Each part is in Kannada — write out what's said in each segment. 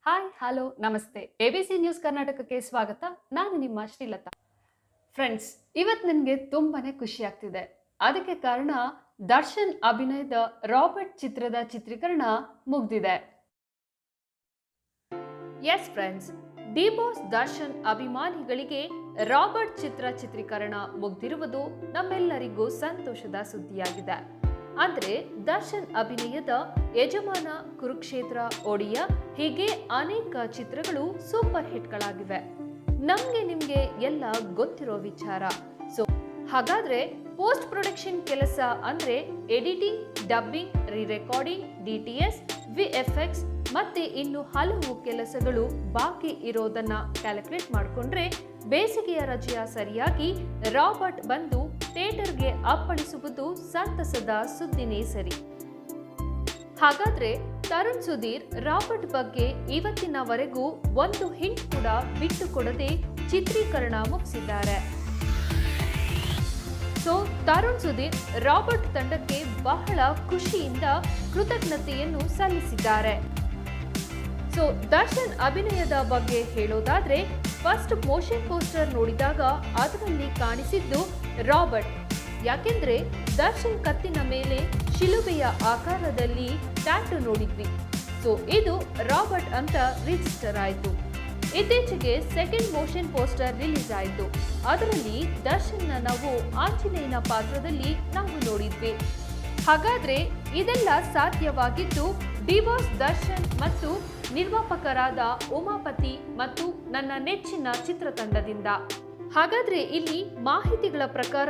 ಹಾಯ್ ಹಲೋ ನಮಸ್ತೆ ಎಬಿಸಿ ನ್ಯೂಸ್ ಕರ್ನಾಟಕಕ್ಕೆ ಸ್ವಾಗತ. ನಾನು ನಿಮ್ಮ ಶ್ರೀಲತಾ. ಫ್ರೆಂಡ್ಸ್, ಇವತ್ತು ನನಗೆ ತುಂಬಾನೇ ಖುಷಿ ಆಗ್ತಿದೆ. ಅದಕ್ಕೆ ಕಾರಣ ದರ್ಶನ್ ಅಭಿನಯದ ರಾಬರ್ಟ್ ಚಿತ್ರದ ಚಿತ್ರೀಕರಣ ಮುಗ್ದಿದೆ. Yes friends, D boss Darshan ಅಭಿಮಾನಿಗಳಿಗೆ ರಾಬರ್ಟ್ ಚಿತ್ರೀಕರಣ ಮುಗ್ದಿರುವುದು ನಮ್ಮೆಲ್ಲರಿಗೂ ಸಂತೋಷದ ಸುದ್ದಿಯಾಗಿದೆ. ಅಂದ್ರೆ ದರ್ಶನ್ ಅಭಿನಯದ ಯಜಮಾನ, ಕುರುಕ್ಷೇತ್ರ, ಒಡಿಯಾ ಹೀಗೆ ಅನೇಕ ಚಿತ್ರಗಳು ಸೂಪರ್ ಹಿಟ್ಗಳಾಗಿವೆ. ನಮ್ಗೆ ನಿಮ್ಗೆ ಎಲ್ಲ ಗೊತ್ತಿರೋ ವಿಚಾರ. ಸೊ ಹಾಗಾದ್ರೆ ಪೋಸ್ಟ್ ಪ್ರೊಡಕ್ಷನ್ ಕೆಲಸ ಅಂದ್ರೆ editing, dubbing, recording, DTS, VFX ಮತ್ತೆ ಇನ್ನು ಹಲವು ಕೆಲಸಗಳು ಬಾಕಿ ಇರೋದನ್ನ ಕ್ಯಾಲ್ಕುಲೇಟ್ ಮಾಡಿಕೊಂಡ್ರೆ ಬೇಸಿಗೆಯ ರಜೆಯ ಸರಿಯಾಗಿ ರಾಬರ್ಟ್ ಬಂದು ಥಿಯೇಟರ್ಗೆ ಅಪ್ಪಳಿಸುವುದು ಸಂತಸದ ಸುದ್ದಿನೇ ಸರಿ. ಹಾಗಾದ್ರೆ ತರುಣ್ ಸುಧೀರ್ ರಾಬರ್ಟ್ ಬಗ್ಗೆ ಇವತ್ತಿನವರೆಗೂ ಒಂದು ಹಿಂಟ್ ಕೂಡ ಬಿಟ್ಟು ಕೊಡದೆ ಚಿತ್ರೀಕರಣ ಮುಗಿಸಿದ್ದಾರೆ. ಸೊ ತರುಣ್ ಸುಧೀರ್ ರಾಬರ್ಟ್ ತಂಡಕ್ಕೆ ಬಹಳ ಖುಷಿಯಿಂದ ಕೃತಜ್ಞತೆಯನ್ನು ಸಲ್ಲಿಸಿದ್ದಾರೆ. ಸೊ ದರ್ಶನ್ ಅಭಿನಯದ ಬಗ್ಗೆ ಹೇಳೋದಾದ್ರೆ, ಫಸ್ಟ್ ಮೋಷನ್ ಪೋಸ್ಟರ್ ನೋಡಿದಾಗ ಅದರಲ್ಲಿ ಕಾಣಿಸಿದ್ದು ರಾಬರ್ಟ್. ಯಾಕೆಂದ್ರೆ ದರ್ಶನ್ ಕತ್ತಿನ ಮೇಲೆ ಶಿಲುಬೆಯ ಆಕಾರದಲ್ಲಿ ಟ್ಯಾಟೂ ನೋಡಿದ್ವಿ. ಸೊ ಇದು ರಾಬರ್ಟ್ ಅಂತ ರಿಜಿಸ್ಟರ್ ಆಯಿತು. ಇತ್ತೀಚೆಗೆ ಸೆಕೆಂಡ್ ಮೋಷನ್ ಪೋಸ್ಟರ್ ರಿಲೀಸ್ ಆಯಿತು. ಅದರಲ್ಲಿ ದರ್ಶನ್ನ ನಾವು ಆಂಜನೇಯನ ಪಾತ್ರದಲ್ಲಿ ನಾವು ನೋಡಿದ್ವಿ. ಹಾಗಾದ್ರೆ ಇದೆಲ್ಲ ಸಾಧ್ಯವಾಗಿದ್ದು ಡಿ ಬಾಸ್ ದರ್ಶನ್ ಮತ್ತು ನಿರ್ಮಾಪಕರಾದ ಉಮಾಪತಿ ಮತ್ತು ನನ್ನ ನೆಚ್ಚಿನ ಚಿತ್ರತಂಡದಿಂದ. ಹಾಗಾದ್ರೆ ಇಲ್ಲಿ ಮಾಹಿತಿಗಳ ಪ್ರಕಾರ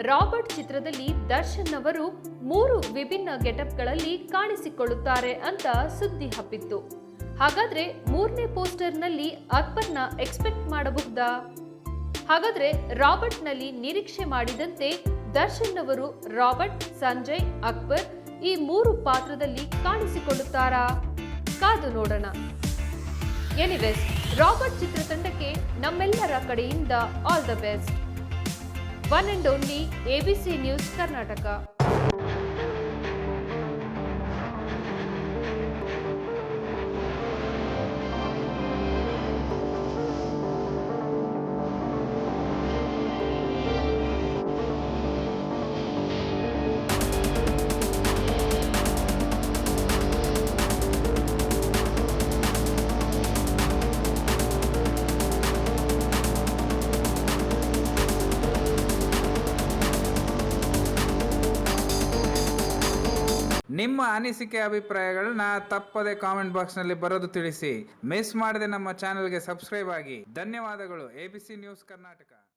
ರಾಬರ್ಟ್ ಚಿತ್ರದಲ್ಲಿ ದರ್ಶನ್ ಅವರು 3 ವಿಭಿನ್ನ ಗೆಟಪ್ಗಳಲ್ಲಿ ಕಾಣಿಸಿಕೊಳ್ಳುತ್ತಾರೆ ಅಂತ ಸುದ್ದಿ ಹಬ್ಬಿತ್ತು. ಹಾಗಾದ್ರೆ 3ನೇ ಪೋಸ್ಟರ್ನಲ್ಲಿ ಅಕ್ಬರ್ನ ಎಕ್ಸ್ಪೆಕ್ಟ್ ಮಾಡಬಹುದಾ? ಹಾಗಾದ್ರೆ ರಾಬರ್ಟ್ನಲ್ಲಿ ನಿರೀಕ್ಷೆ ಮಾಡಿದಂತೆ ದರ್ಶನ್ ಅವರು ರಾಬರ್ಟ್, ಸಂಜಯ್, ಅಕ್ಬರ್ ಈ 3 ಪಾತ್ರದಲ್ಲಿ ಕಾಣಿಸಿಕೊಳ್ಳುತ್ತಾರಾ? ಕಾದು ನೋಡೋಣ. ಎನಿವೇಸ್, ರಾಬರ್ಟ್ ಚಿತ್ರತಂಡಕ್ಕೆ ನಮ್ಮೆಲ್ಲರ ಕಡೆಯಿಂದ all the best. One and only ABC news Karnataka. ನಿಮ್ಮ ಅನಿಸಿಕೆ ಅಭಿಪ್ರಾಯಗಳನ್ನ ತಪ್ಪದೆ ಕಾಮೆಂಟ್ ಬಾಕ್ಸ್ನಲ್ಲಿ ಬರೆದು ತಿಳಿಸಿ. ಮಿಸ್ ಮಾಡದೆ ನಮ್ಮ ಚಾನೆಲ್ಗೆ ಸಬ್ಸ್ಕ್ರೈಬ್ ಆಗಿ. ಧನ್ಯವಾದಗಳು. ABC news Karnataka.